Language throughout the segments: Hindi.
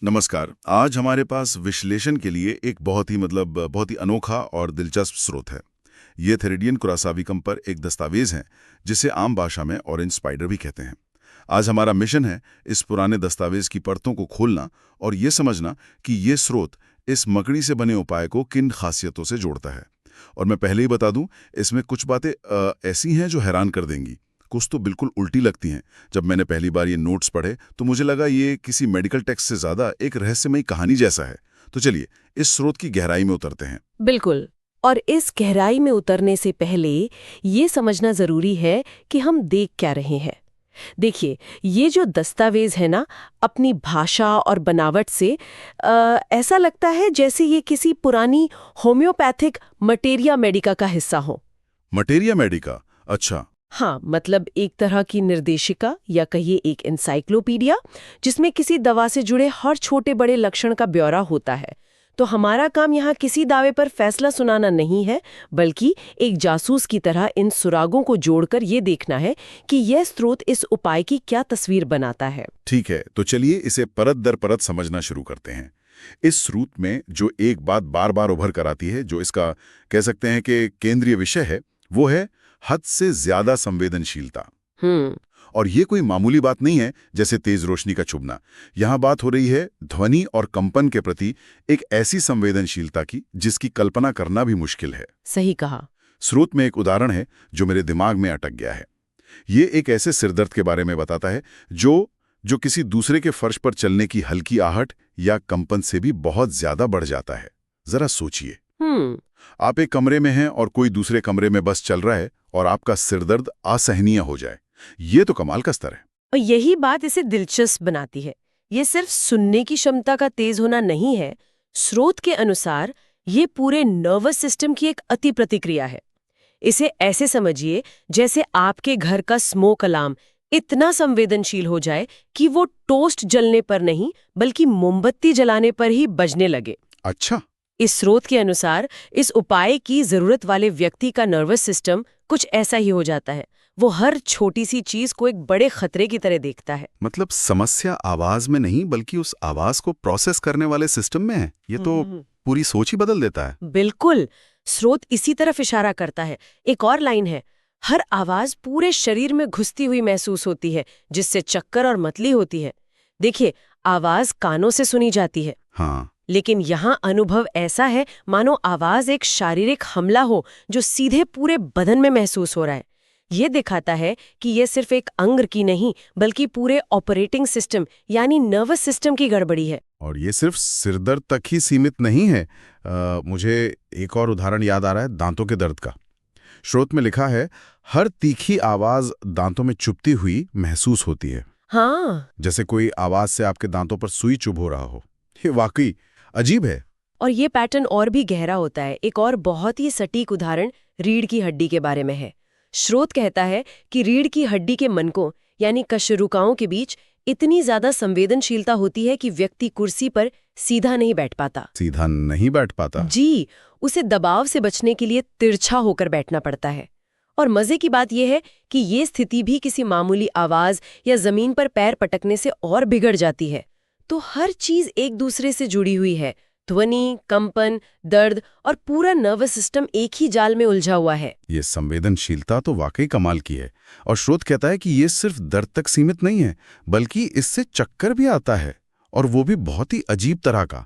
नमस्कार। आज हमारे पास विश्लेषण के लिए एक बहुत ही अनोखा और दिलचस्प स्रोत है। ये थेरेडियन कुरासावी कंपर एक दस्तावेज है जिसे आम भाषा में ऑरेंज स्पाइडर भी कहते हैं। आज हमारा मिशन है इस पुराने दस्तावेज की परतों को खोलना और ये समझना कि ये स्रोत इस मकड़ी से बने उपाय को किन खासियतों से जोड़ता है। और मैं पहले ही बता दूं, इसमें कुछ बातें ऐसी हैं जो हैरान कर देंगी, कुछ तो बिल्कुल उल्टी लगती हैं। जब मैंने पहली बार ये नोट्स पढ़े तो मुझे लगा ये किसी मेडिकल टेक्स्ट से ज्यादा एक रहस्यमयी कहानी जैसा है। तो चलिए इस स्रोत की गहराई में उतरते हैं। बिल्कुल। और इस गहराई में उतरने से पहले ये समझना जरूरी है कि हम देख क्या रहे हैं। देखिए, ये जो दस्तावेज है ना, अपनी भाषा और बनावट से ऐसा लगता है जैसे ये किसी पुरानी होम्योपैथिक मटेरिया मेडिका का हिस्सा हो। Materia Medica? अच्छा। हाँ, मतलब एक तरह की निर्देशिका या कहिए एक एनसाइक्लोपीडिया, जिसमें किसी दवा से जुड़े हर छोटे बड़े लक्षण का ब्यौरा होता है। तो हमारा काम यहाँ किसी दावे पर फैसला सुनाना नहीं है, बल्कि एक जासूस की तरह इन सुरागों को जोड़कर ये देखना है कि यह स्रोत इस उपाय की क्या तस्वीर बनाता है। ठीक है, तो चलिए इसे परत दर परत समझना शुरू करते हैं। इस स्रोत में जो एक बात बार बार उभर कर आती है, जो इसका कह सकते हैं कि केंद्रीय विषय है, वो है हद से ज्यादा संवेदनशीलता। और ये कोई मामूली बात नहीं है जैसे तेज रोशनी का चुभना। यहाँ बात हो रही है ध्वनि और कंपन के प्रति एक ऐसी संवेदनशीलता की जिसकी कल्पना करना भी मुश्किल है। सही कहा। स्रोत में एक उदाहरण है जो मेरे दिमाग में अटक गया है। ये एक ऐसे सिरदर्द के बारे में बताता है जो किसी दूसरे के फर्श पर चलने की हल्की आहट या कंपन से भी बहुत ज्यादा बढ़ जाता है। जरा सोचिए, आप एक कमरे में हैं और कोई दूसरे कमरे में बस चल रहा है और आपका सिरदर्द असहनीय हो जाए। ये तो कमाल का स्तर है। और यही बात इसे दिलचस्प बनाती है। ये सिर्फ सुनने की क्षमता का तेज होना नहीं है। स्रोत के अनुसार ये पूरे नर्वस सिस्टम की एक अति प्रतिक्रिया है। इसे ऐसे समझिए जैसे आपके घर का स्मोक अलार्म इतना संवेदनशील हो जाए कि वो टोस्ट जलने पर नहीं बल्कि मोमबत्ती जलाने पर ही बजने लगे। अच्छा। इस स्रोत के अनुसार इस उपाय की जरूरत वाले व्यक्ति का नर्वस सिस्टम कुछ ऐसा ही हो जाता है। वो हर छोटी सी चीज को एक बड़े खतरे की तरह देखता है। मतलब समस्या आवाज में नहीं बल्कि उस आवाज को प्रोसेस करने वाले सिस्टम में है। ये तो पूरी सोच ही बदल देता है। बिल्कुल। स्रोत इसी तरफ इशारा करता है। एक और लाइन है, हर आवाज पूरे शरीर में घुसती हुई महसूस होती है, जिससे चक्कर और मतली होती है। देखिए, आवाज कानों से सुनी जाती है। हाँ। लेकिन यहाँ अनुभव ऐसा है मानो आवाज एक शारीरिक हमला हो जो सीधे पूरे बदन में महसूस हो रहा है। ये दिखाता है कि ये सिर्फ एक अंग की नहीं बल्कि पूरे ऑपरेटिंग सिस्टम यानी नर्वस सिस्टम की गड़बड़ी है। और ये सिर्फ सिरदर्द तक ही सीमित नहीं है। मुझे एक और उदाहरण याद आ रहा है, दांतों के दर्द का। स्रोत में लिखा है, हर तीखी आवाज दांतों में चुभती हुई महसूस होती है। हाँ, जैसे कोई आवाज से आपके दांतों पर सुई चुभ हो रहा हो। ये वाकई अजीब है। और ये पैटर्न और भी गहरा होता है। एक और बहुत ही सटीक उदाहरण रीढ़ की हड्डी के बारे में है। स्रोत कहता है कि रीढ़ की हड्डी के मनकों यानी कशेरुकाओं के बीच इतनी ज्यादा संवेदनशीलता होती है कि व्यक्ति कुर्सी पर सीधा नहीं बैठ पाता। सीधा नहीं बैठ पाता? जी, उसे दबाव से बचने के लिए तिरछा होकर बैठना पड़ता है। और मजे की बात यह है कि ये स्थिति भी किसी मामूली आवाज या जमीन पर पैर पटकने से और बिगड़ जाती है। तो हर चीज एक दूसरे से जुड़ी हुई है। ध्वनि, कंपन, दर्द और पूरा नर्वस सिस्टम एक ही जाल में उलझा हुआ है। ये संवेदनशीलता तो वाकई कमाल की है। और स्रोत कहता है कि ये सिर्फ दर्द तक सीमित नहीं है बल्कि इससे चक्कर भी आता है, और वो भी बहुत ही अजीब तरह का।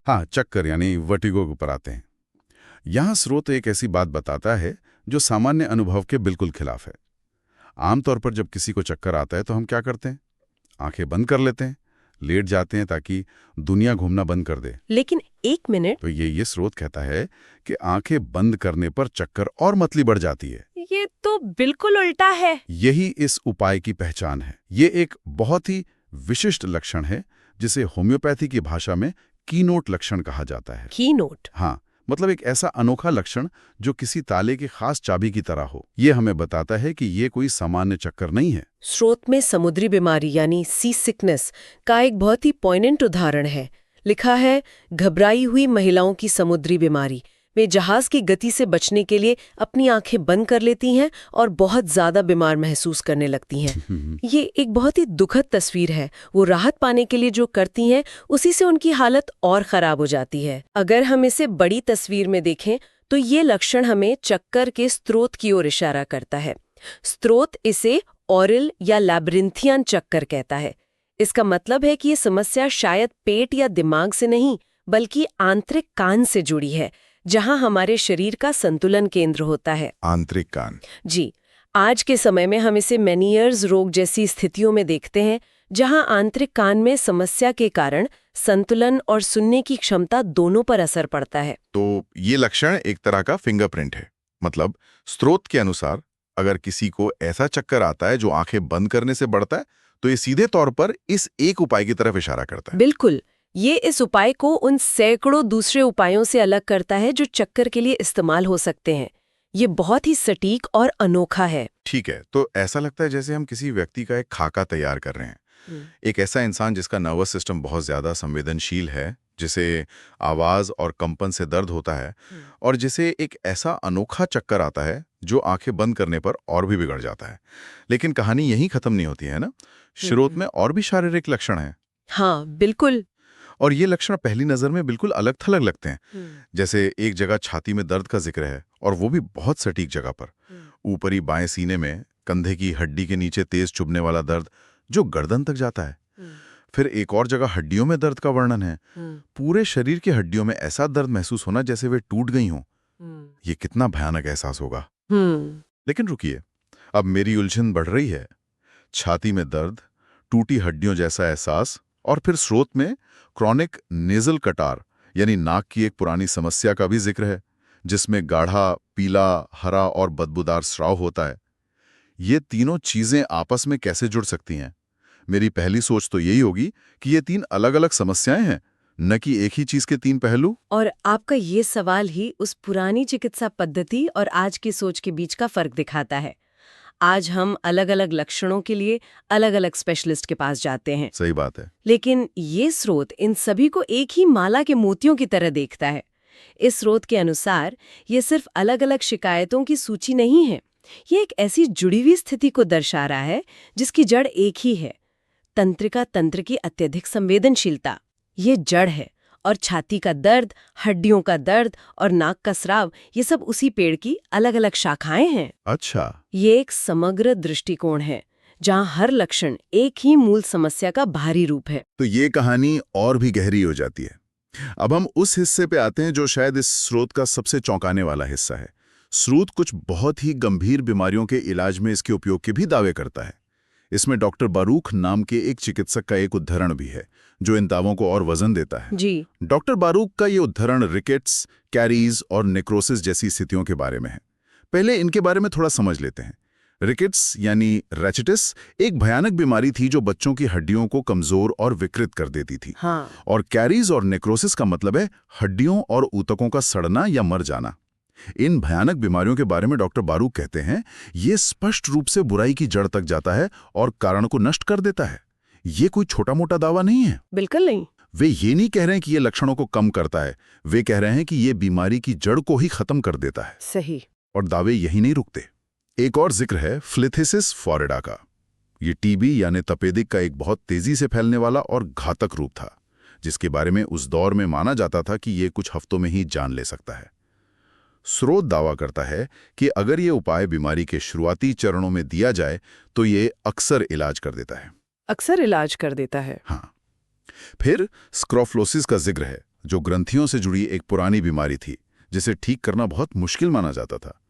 हाँ, चक्कर यानी वर्टिगो के ऊपर आते हैं। यहाँ स्रोत एक ऐसी बात बताता है जो सामान्य अनुभव के बिल्कुल खिलाफ है। आमतौर पर जब किसी को चक्कर आता है तो हम क्या करते हैं? आंखें बंद कर लेते हैं, लेट जाते हैं ताकि दुनिया घूमना बंद कर दे। लेकिन एक मिनट, तो ये स्रोत कहता है कि आंखें बंद करने पर चक्कर और मतली बढ़ जाती है। ये तो बिल्कुल उल्टा है। यही इस उपाय की पहचान है। ये एक बहुत ही विशिष्ट लक्षण है जिसे होम्योपैथी की भाषा में कीनोट लक्षण कहा जाता है। कीनोट? हाँ, मतलब एक ऐसा अनोखा लक्षण जो किसी ताले की खास चाबी की तरह हो। ये हमें बताता है कि ये कोई सामान्य चक्कर नहीं है। स्रोत में समुद्री बीमारी यानी सी सिकनेस का एक बहुत ही पॉइंटेंट उदाहरण है। लिखा है, घबराई हुई महिलाओं की समुद्री बीमारी वे जहाज की गति से बचने के लिए अपनी आंखें बंद कर लेती हैं और बहुत ज्यादा बीमार महसूस करने लगती हैं। ये एक बहुत ही दुखद तस्वीर है। वो राहत पाने के लिए जो करती हैं उसी से उनकी हालत और खराब हो जाती है। अगर हम इसे बड़ी तस्वीर में देखें तो ये लक्षण हमें चक्कर के स्रोत की ओर इशारा करता है। स्रोत इसे ऑरल या लैब्रिन्थियन चक्कर कहता है। इसका मतलब है कि ये समस्या शायद पेट या दिमाग से नहीं बल्कि आंतरिक कान से जुड़ी है, जहां हमारे शरीर का संतुलन केंद्र होता है। आंतरिक कान। जी, आज के समय में हम इसे मेनियर्स रोग जैसी स्थितियों में देखते हैं, जहां आंतरिक कान में समस्या के कारण संतुलन और सुनने की क्षमता दोनों पर असर पड़ता है। तो ये लक्षण एक तरह का फिंगरप्रिंट है। मतलब स्रोत के अनुसार अगर किसी को ऐसा चक्कर आता है जो आंखें बंद करने से बढ़ता है, तो ये सीधे तौर पर इस एक उपाय की तरफ इशारा करता है। बिल्कुल, ये इस उपाय को उन सैकड़ों दूसरे उपायों से अलग करता है जो चक्कर के लिए इस्तेमाल हो सकते हैं। ये बहुत ही सटीक और अनोखा है। ठीक है, तो ऐसा लगता है जैसे हम किसी व्यक्ति का एक खाका तैयार कर रहे हैं। एक ऐसा इंसान जिसका नर्वस सिस्टम बहुत ज्यादा संवेदनशील है, जिसे आवाज और कंपन से दर्द होता है, और जिसे एक ऐसा अनोखा चक्कर आता है जो आंखें बंद करने पर और भी बिगड़ जाता है। लेकिन कहानी यहीं खत्म नहीं होती है ना। स्रोत में और भी शारीरिक लक्षण हैं। हाँ, बिल्कुल। और ये लक्षण पहली नजर में बिल्कुल अलग थलग लगते हैं। जैसे एक जगह छाती में दर्द का जिक्र है, और वो भी बहुत सटीक जगह पर। ऊपरी बाएं सीने में कंधे की हड्डी के नीचे तेज चुभने वाला दर्द जो गर्दन तक जाता है। फिर एक और जगह हड्डियों में दर्द का वर्णन है। पूरे शरीर की हड्डियों में ऐसा दर्द महसूस होना जैसे वे टूट गई हों। ये कितना भयानक एहसास होगा। लेकिन रुकिए, अब मेरी उलझन बढ़ रही है। छाती में दर्द, टूटी हड्डियों जैसा एहसास, और फिर स्रोत में क्रॉनिक नेजल कटार यानी नाक की एक पुरानी समस्या का भी जिक्र है, जिसमें गाढ़ा, पीला, हरा और बदबूदार स्राव होता है। ये तीनों चीजें आपस में कैसे जुड़ सकती हैं? मेरी पहली सोच तो यही होगी कि ये तीन अलग-अलग समस्याएं हैं, न कि एक ही चीज के तीन पहलू। और आपका ये सवाल ही उस पुरानी चिकित्सा पद्धति और आज की सोच के बीच का फर्क दिखाता है। आज हम अलग-अलग लक्षणों के लिए अलग-अलग स्पेशलिस्ट के पास जाते हैं। सही बात है। लेकिन ये स्रोत इन सभी को एक ही माला के मोतियों की तरह देखता है। इस स्रोत के अनुसार ये सिर्फ अलग-अलग शिकायतों की सूची नहीं है। ये एक ऐसी जुड़ी हुई स्थिति को दर्शा रहा है जिसकी जड़ एक ही है, तंत्रिका तंत्र की अत्यधिक संवेदनशीलता। ये जड़ है, और छाती का दर्द, हड्डियों का दर्द और नाक का स्राव, ये सब उसी पेड़ की अलग-अलग शाखाएं हैं। अच्छा, ये एक समग्र दृष्टिकोण है जहां हर लक्षण एक ही मूल समस्या का बाहरी रूप है। तो ये कहानी और भी गहरी हो जाती है। अब हम उस हिस्से पे आते हैं जो शायद इस स्रोत का सबसे चौंकाने वाला हिस्सा है। स्रोत कुछ बहुत ही गंभीर बीमारियों के इलाज में इसके उपयोग के भी दावे करता है। इसमें डॉक्टर बारूख नाम के एक चिकित्सक का एक उद्धरण भी है जो इन दावों को और वजन देता है। जी। डॉक्टर बारूख का ये उद्धरण रिकेट्स, कैरीज और नेक्रोसिस जैसी स्थितियों के बारे में है। पहले इनके बारे में थोड़ा समझ लेते हैं। रिकेट्स यानी रैचिटिस एक भयानक बीमारी थी जो बच्चों की हड्डियों को कमजोर और विकृत कर देती थी। हाँ। और कैरीज और नेक्रोसिस का मतलब है हड्डियों और ऊतकों का सड़ना या मर जाना। इन भयानक बीमारियों के बारे में डॉक्टर बारूख कहते हैं, ये स्पष्ट रूप से बुराई की जड़ तक जाता है और कारण को नष्ट कर देता है। ये कोई छोटा मोटा दावा नहीं है। बिल्कुल नहीं। वे ये नहीं कह रहे हैं कि ये लक्षणों को कम करता है, वे कह रहे हैं कि ये बीमारी की जड़ को ही खत्म कर देता है। सही। और दावे यही नहीं रुकते। एक और जिक्र है फ्लिथिसिस फोरिडा का। ये टीबी यानी तपेदिक का एक बहुत तेजी से फैलने वाला और घातक रूप था, जिसके बारे में उस दौर में माना जाता था कि ये कुछ हफ्तों में ही जान ले सकता है। स्रोत दावा करता है कि अगर ये उपाय बीमारी के शुरुआती चरणों में दिया जाए तो ये अक्सर इलाज कर देता है। अक्सर इलाज कर देता है। हाँ। फिर स्क्रोफलोसिस का जिक्र है, जो ग्रंथियों से जुड़ी एक पुरानी बीमारी थी जिसे ठीक करना बहुत मुश्किल माना जाता था।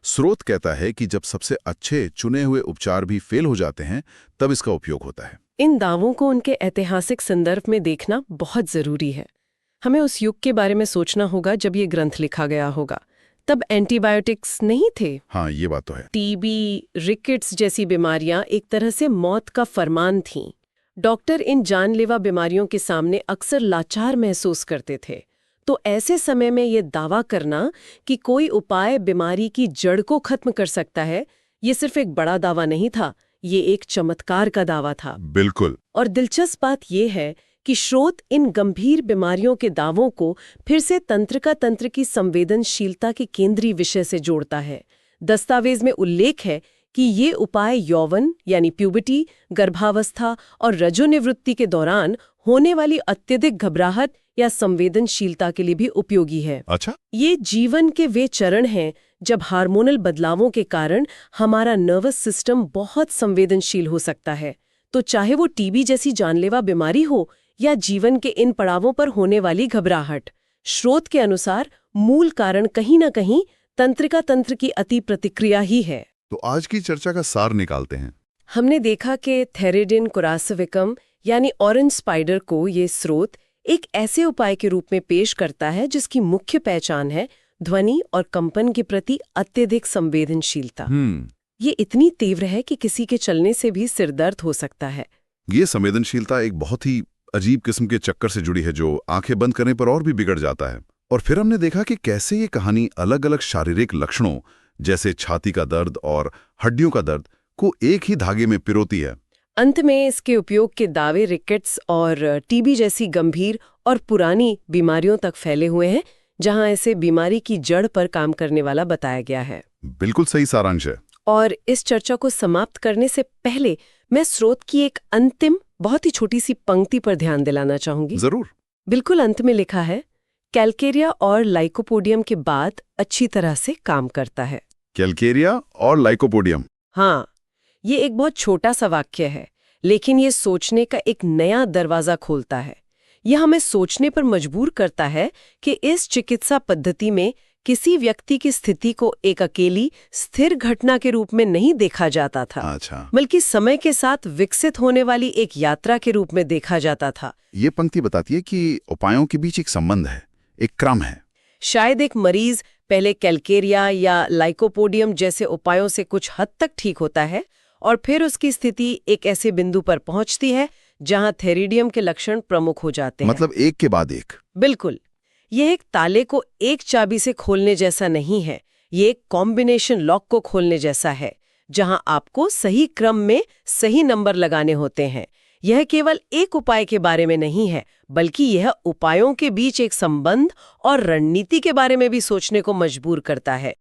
स्रोत कहता है कि जब सबसे अच्छे चुने हुए उपचार भी फेल हो जाते हैं, तब इसका उपयोग होता है। इन दावों को उनके ऐतिहासिक संदर्भ में देखना बहुत जरूरी है। हमें उस युग के बारे में सोचना होगा जब ये ग्रंथ लिखा गया होगा। तब एंटीबायोटिक्स नहीं थे। हाँ, ये बात तो है। टीबी, रिकेट्स जैसी बीमारियां एक तरह से मौत का फरमान थीं। डॉक्टर इन जानलेवा बीमारियों के सामने अक्सर लाचार महसूस करते थे। तो ऐसे समय में ये दावा करना कि कोई उपाय बीमारी की जड़ को खत्म कर सकता है, ये सिर्फ एक बड़ा दावा नहीं था, ये एक चमत्कार का दावा था। बिल्कुल। और दिलचस्प बात यह है कि स्रोत इन गंभीर बीमारियों के दावों को फिर से तंत्र की संवेदनशीलता के केंद्रीय विषय से जोड़ता है। दस्तावेज में उल्लेख है कि ये उपाय यौवन यानी प्यूबर्टी, गर्भावस्था और रजोनिवृत्ति के दौरान होने वाली अत्यधिक घबराहट या संवेदनशीलता के लिए भी उपयोगी है। अच्छा, ये जीवन के वे चरण हैं जब हार्मोनल बदलावों के कारण हमारा नर्वस सिस्टम बहुत संवेदनशील हो सकता है। तो चाहे वो टीबी जैसी जानलेवा बीमारी हो या जीवन के इन पड़ावों पर होने वाली घबराहट, स्रोत के अनुसार मूल कारण कहीं न कहीं तंत्र की अति प्रतिक्रिया ही है। तो आज की चर्चा का सार निकालते हैं। हमने देखा कि थेरेडिन कुरासाविकम यानी ऑरेंज स्पाइडर को ये स्रोत एक ऐसे उपाय के रूप में पेश करता है जिसकी मुख्य पहचान है ध्वनि और कंपन के प्रति अत्यधिक संवेदनशीलता। ये इतनी तीव्र है कि किसी के चलने से भी सिरदर्द हो सकता है। ये संवेदनशीलता एक बहुत ही अजीब किस्म के चक्कर से जुड़ी है जो आंखें बंद करने पर और भी बिगड़ जाता है। और फिर हमने देखा कि कैसे ये कहानी अलग अलग शारीरिक लक्षणों जैसे छाती का दर्द और हड्डियों का दर्द को एक ही धागे में पिरोती है। अंत में इसके उपयोग के दावे रिकेट्स और टीबी जैसी गंभीर और पुरानी बीमारियों तक फैले हुए हैं, जहां इसे बीमारी की जड़ पर काम करने वाला बताया गया है। बिल्कुल सही सारांश है। और इस चर्चा को समाप्त करने से पहले मैं स्रोत की एक अंतिम बहुत ही छोटी सी पंक्ति पर ध्यान दिलाना चाहूंगी। जरूर। बिल्कुल अंत में लिखा है, कैल्केरिया और लाइकोपोडियम के बाद अच्छी तरह से काम करता है। कैल्केरिया और लाइकोपोडियम। हाँ, ये एक बहुत छोटा सा वाक्य है, लेकिन ये सोचने का एक नया दरवाजा खोलता है। यह हमें सोचने पर मजबूर करता है कि इस चिकित्सा पद्धति में किसी व्यक्ति की स्थिति को एक अकेली स्थिर घटना के रूप में नहीं देखा जाता था, अच्छा, बल्कि समय के साथ विकसित होने वाली एक यात्रा के रूप में देखा जाता था। ये पंक्ति बताती है कि उपायों के बीच एक संबंध है, एक क्रम है। शायद एक मरीज पहले कैल्केरिया या लाइकोपोडियम जैसे उपायों से कुछ हद तक ठीक होता है और फिर उसकी स्थिति एक ऐसे बिंदु पर पहुंचती है जहां थेरिडियम के लक्षण प्रमुख हो जाते हैं। मतलब एक के बाद एक। बिल्कुल। यह एक ताले को एक चाबी से खोलने जैसा नहीं है, ये एक कॉम्बिनेशन लॉक को खोलने जैसा है, जहां आपको सही क्रम में सही नंबर लगाने होते हैं। यह केवल एक उपाय के बारे में नहीं है, बल्कि यह उपायों के बीच एक संबंध और रणनीति के बारे में भी सोचने को मजबूर करता है।